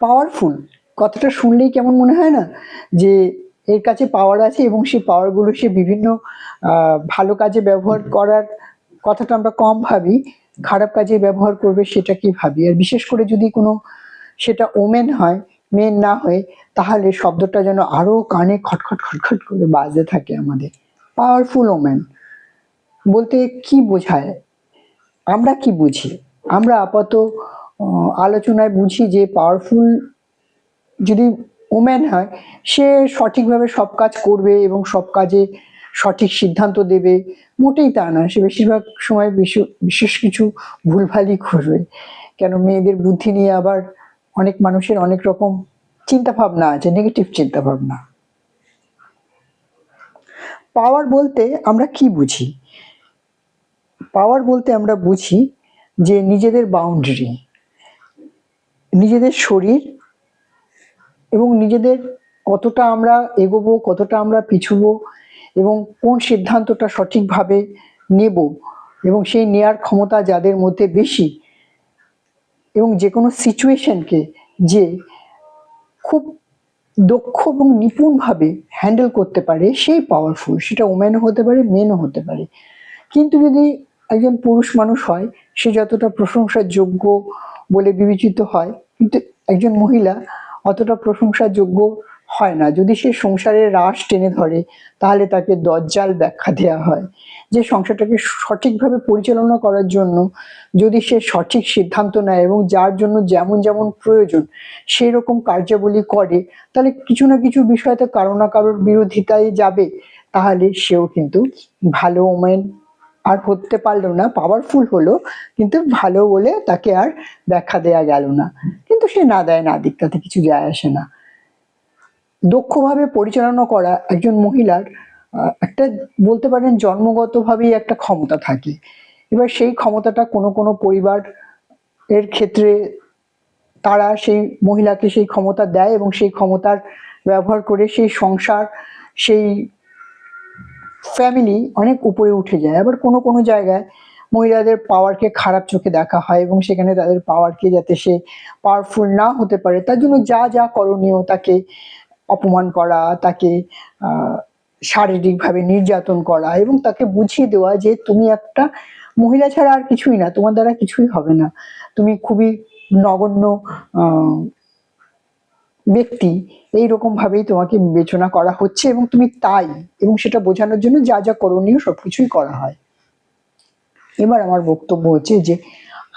Powerful কথাটা শুনলেই কেমন মনে হয় না, যে এর কাছে পাওয়ার আছে এবং সেই পাওয়ারগুলো সে বিভিন্ন ভালো কাজে ব্যবহার করার কথাটা আমরা কম ভাবি, খারাপ কাজে ব্যবহার করবে সেটা কি ভাবি। আর বিশেষ করে যদি কোনো সেটা ওমেন হয়, মেন না হয়ে, তাহলে শব্দটা যেন আরো কানে খটখট খটখট করে বাজতে থাকে আমাদের। পাওয়ারফুল ওমেন বলতে কি বোঝায়, আমরা কি বুঝি? আমরা আপাত আলোচনায় বুঝি যে পাওয়ারফুল যদি ওম্যান হয়, সে সঠিকভাবে সব কাজ করবে এবং সব কাজে সঠিক সিদ্ধান্ত দেবে। মোটেই তা না, সে বেশিরভাগ সময় বিশেষ কিছু ভুলভালই করবে। কেন, মেয়েদের বুদ্ধি নিয়ে আবার অনেক মানুষের অনেক রকম চিন্তা ভাবনা আছে, নেগেটিভ চিন্তা ভাবনা। পাওয়ার বলতে আমরা কি বুঝি? পাওয়ার বলতে আমরা বুঝি যে নিজেদের বাউন্ডারি, নিজেদের শরীর এবং নিজেদের কতটা আমরা এগোবো, কতটা আমরা পিছুবো এবং কোন সিদ্ধান্তটা সঠিকভাবে নেব, এবং সেই নেয়ার ক্ষমতা যাদের মধ্যে বেশি এবং যে কোনো সিচুয়েশনকে যে খুব দক্ষ এবং নিপুণভাবে হ্যান্ডেল করতে পারে, সেই পাওয়ারফুল। সেটা ওমেনও হতে পারে, মেনও হতে পারে। কিন্তু যদি একজন পুরুষ মানুষ হয়, সে যতটা প্রশংসার যোগ্য বলে বিবেচিত হয়, কিন্তু একজন মহিলা অতটা প্রশংসার যোগ্য হয় না। যদি সে সংসারের রাশ টেনে ধরে, তাহলে তাকে দজ্জাল ব্যাখ্যা দেওয়া হয়। যে সংসারটাকে সঠিকভাবে পরিচালনা করার জন্য যদি সে সঠিক সিদ্ধান্ত নেয় এবং যার জন্য যেমন যেমন প্রয়োজন সেই রকম কার্যাবলী করে, তাহলে কিছু না কিছু বিষয়তে কারো না কারোর বিরোধিতায় যাবে। তাহলে সেও কিন্তু ভালো ওমেন আর হতে পারলো না, পাওয়ারফুল হলো কিন্তু ভালো বলে তাকে আর ব্যাখ্যা দেয়া গেল না। কিন্তু সে না দেয় না দিক, তাতে কিছু যায় আসে না। দক্ষভাবে পরিচালনা করা একজন মহিলার একটা বলতে পারেন জন্মগতভাবেই একটা ক্ষমতা থাকে। এবার সেই ক্ষমতাটা কোনো কোনো পরিবার এর ক্ষেত্রে তারা সেই মহিলাকে সেই ক্ষমতা দেয় এবং সেই ক্ষমতার ব্যবহার করে সেই সংসার, সেই ফ্যামিলি অনেক উপরে উঠে যায়। আবার কোনো কোনো জায়গায় মহিলাদের পাওয়ারকে খারাপ চোখে দেখা হয় এবং সেখানে তাদের পাওয়ারকে, যাতে সে পাওয়ারফুল না হতে পারে তার জন্য যা যা করণীয়, তাকে অপমান করা, তাকে শারীরিকভাবে নির্যাতন করা এবং তাকে বুঝিয়ে দেওয়া যে তুমি একটা মহিলা ছাড়া আর কিছুই না, তোমার দ্বারা কিছুই হবে না, তুমি খুবই নগণ্য ব্যক্তি, এইরকম ভাবেই তোমাকে বিবেচনা করা হচ্ছে এবং তুমি তাই, এবং সেটা বোঝানোর জন্য যা যা করণীয় সবকিছুই করা হয়। এবার আমার বক্তব্য হচ্ছে যে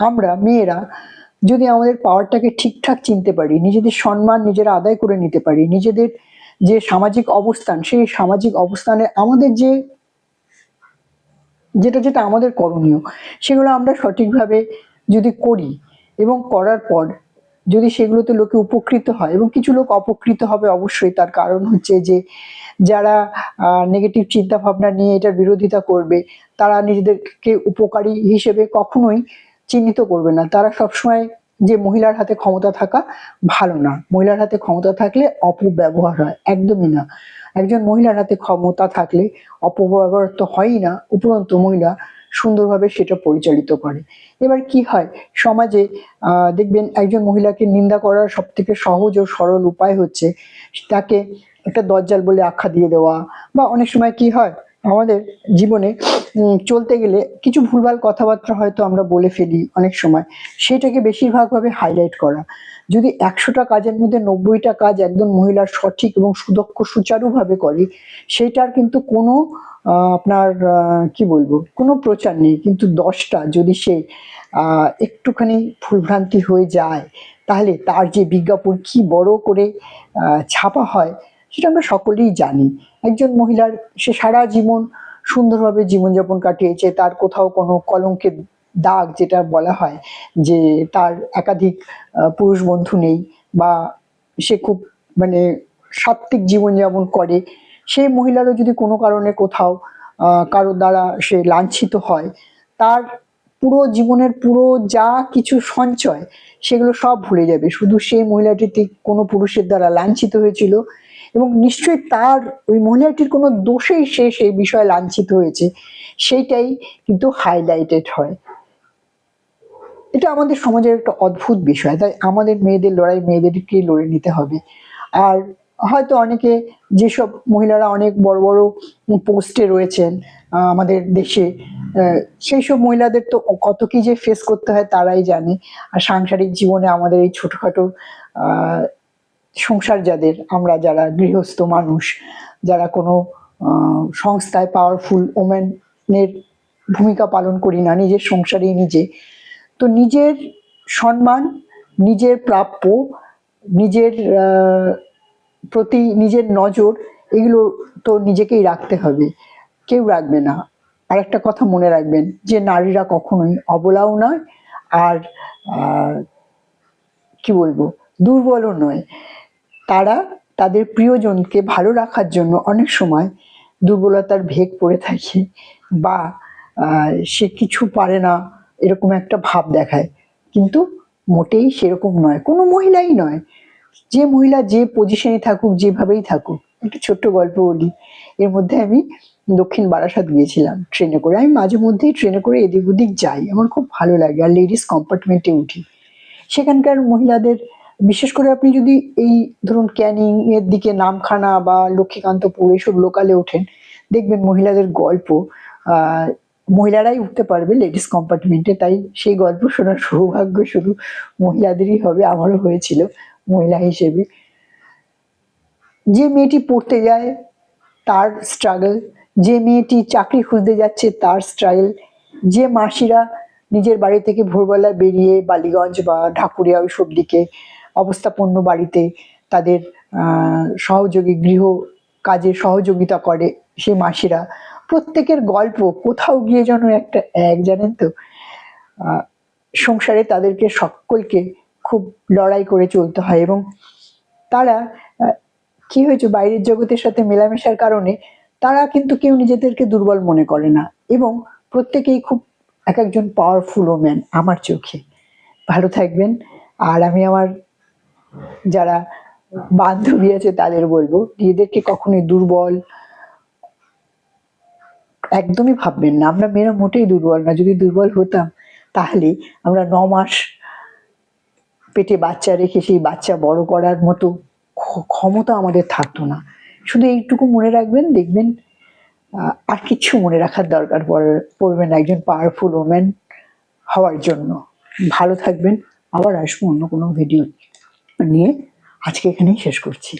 আমরা মেয়েরা যদি আমাদের পাওয়ারটাকে ঠিকঠাক চিনতে পারি, নিজেদের সম্মান নিজেরা আদায় করে নিতে পারি, নিজেদের যে সামাজিক অবস্থান, সেই সামাজিক অবস্থানে আমাদের যে যেটা যেটা আমাদের করণীয় সেগুলো আমরা সঠিকভাবে যদি করি এবং করার পর যদি সেগুলোতে লোকে উপকৃত হয়, এবং কিছু লোক অপকৃত হবে অবশ্যই, তার কারণ হচ্ছে যে যারা নেগেটিভ চিন্তা ভাবনা নিয়ে এটার বিরোধিতা করবে, তারা নিজেদেরকে উপকারী হিসেবে কখনোই চিহ্নিত করবে না। তারা সবসময় যে মহিলার হাতে ক্ষমতা থাকা ভালো না, মহিলার হাতে ক্ষমতা থাকলে অপব্যবহার হয়, একদমই না। একজন মহিলার হাতে ক্ষমতা থাকলে অপব্যবহার তো হয়ই না, উপরন্তু মহিলা সুন্দরভাবে সেটা পরিচালিত করে। এবার কি হয় সমাজে, দেখবেন একজন মহিলাকে নিন্দা করার সব থেকে সহজ ও সরল উপায় হচ্ছে তাকে একটা দজ্জাল বলে আখ্যা দিয়ে দেওয়া, বা অনেক সময় কি হয় আমাদের জীবনে চলতে গেলে কিছু ভুলভাল কথাবার্তা হয়তো আমরা বলে ফেলি অনেক সময়, সেটাকে বেশিরভাগভাবে হাইলাইট করা। যদি 100টা কাজের মধ্যে 90টা কাজ একদম মহিলার সঠিক এবং সুদক্ষ সুচারুভাবে করে, সেটার কিন্তু কোনো আপনার কি বলবো কোনো প্রচার নেই। কিন্তু 10টা যদি সে একটুখানি ভুলভ্রান্তি হয়ে যায়, তাহলে তার যে বিজ্ঞাপন কি বড় করে ছাপা হয় সেটা আমরা সকলেই জানি। একজন মহিলার সে সারা জীবন সুন্দরভাবে জীবনযাপন কাটিয়েছে, তার কোথাও কোনো কলঙ্কের দাগ যেটা বলা হয়, যে তার একাধিক পুরুষ বন্ধু নেই, বা সে খুব মানে সাত্ত্বিক জীবনযাপন করে, সেই মহিলারও যদি কোনো কারণে কোথাও কারো দ্বারা সে লাঞ্ছিত হয়, তার পুরো জীবনের পুরো যা কিছু সঞ্চয় সেগুলো সব ভুলে যাবে, শুধু সেই মহিলাটি কোনো পুরুষের দ্বারা লাঞ্ছিত হয়েছিল এবং নিশ্চয়ই তার ওই মহিলাটির কোনো দোষেই সে সেই বিষয়ে লাঞ্ছিত হয়েছে, সেইটাই কিন্তু হাইলাইটেড হয়। এটা আমাদের সমাজের একটা অদ্ভুত বিষয়, তাই আমাদের মেয়েদের লড়াই মেয়েদেরকেই লড়ে নিতে হবে। আর হয়তো অনেকে, যেসব মহিলারা অনেক বড় বড় পোস্টে রয়েছেন আমাদের দেশে, সেই সব মহিলাদের তো কত কি যে ফেস করতে হয় তারাই জানে। আর সাংসারিক জীবনে আমাদের এই ছোটখাটো আহ, সংসার, যাদের আমরা যারা গৃহস্থ মানুষ, যারা কোনো সংস্থায় পাওয়ারফুল ওমেনের ভূমিকা পালন করি না, নিজের সংসারেই নিজে, তো নিজের সম্মান, নিজের প্রাপ্য, নিজের প্রতি নিজের নজর, এগুলো তো নিজেকেই রাখতে হবে, কেউ রাখবে না। আর একটা কথা মনে রাখবেন যে নারীরা কখনোই অবলাও নয়, আর কি বলবো, দুর্বলও নয়। তারা তাদের প্রিয়জনকে ভালো রাখার জন্য অনেক সময় দুর্বলতার ভেগ পড়ে থাকে, বা সে কিছু পারে না এরকম একটা ভাব দেখায়, কিন্তু মোটেই সেরকম নয়, কোনো মহিলাই নয়। যে মহিলা যে পজিশনে থাকুক, যেভাবেই থাকুক। একটা ছোট্ট গল্প বলি, এর মধ্যে আমি দক্ষিণ বারাসাত গিয়েছিলাম ট্রেনে করে। আমি মাঝে মধ্যেই ট্রেনে করে এদিক ওদিক যাই, আমার খুব ভালো লাগে, আর লেডিস কম্পার্টমেন্টে উঠি। সেখানকার মহিলাদের, বিশেষ করে আপনি যদি এই ধরুন ক্যানিং এর দিকে, নামখানা বা লক্ষ্মীকান্তপুর এইসব লোকালে ওঠেন, দেখবেন মহিলাদের গল্প, মহিলারাই উঠতে পারবে লেডিস কম্পার্টমেন্টে, তাই সেই গল্প শোনার সৌভাগ্য শুধু মহিলাদেরই হবে, আমারও হয়েছিল মহিলা হিসেবে। যে মেয়েটি পড়তে যায় তার স্ট্রাগল, যে মেয়েটি চাকরি খুঁজতে যাচ্ছে তার স্ট্রাগল, যে মাসিরা নিজের বাড়ি থেকে ভোরবেলা বেরিয়ে বালিগঞ্জ বা ঢাকুরিয়া ওইসব দিকে অবস্থাপন্ন বাড়িতে তাদের সহযোগী গৃহ কাজে সহযোগিতা করে, সেই মাসিরা প্রত্যেকের গল্প কোথাও গিয়ে যেন একটা জানেন তো, সংসারে তাদেরকে সকলকে খুব লড়াই করে চলতে হয়, এবং তারা কি হয়েছে, বাইরের জগতের সাথে মেলামেশার কারণে তারা কিন্তু কেউ নিজেদেরকে দুর্বল মনে করে না, এবং প্রত্যেকেই খুব এক একজন পাওয়ারফুল ওম্যান আমার চোখে। ভালো থাকবেন। আর আমি আমার যারা বান্ধবী আছে তাদের বলবো, নিজেদেরকে কখনোই দুর্বল একদমই ভাববেন না। আমরা মেয়েরা মোটেই দুর্বল না, যদি দুর্বল হতাম তাহলে আমরা 9 মাস পেটে বাচ্চা রেখে সেই বাচ্চা বড় করার মতো ক্ষমতা আমাদের থাকতো না। শুধু এইটুকু মনে রাখবেন, দেখবেন আর কিছু মনে রাখার দরকার পড়বে না একজন পাওয়ারফুল ওম্যান হওয়ার জন্য। ভালো থাকবেন। আবার আসবো অন্য কোনো ভিডিও নিয়ে। আজকে এখানেই শেষ করছি।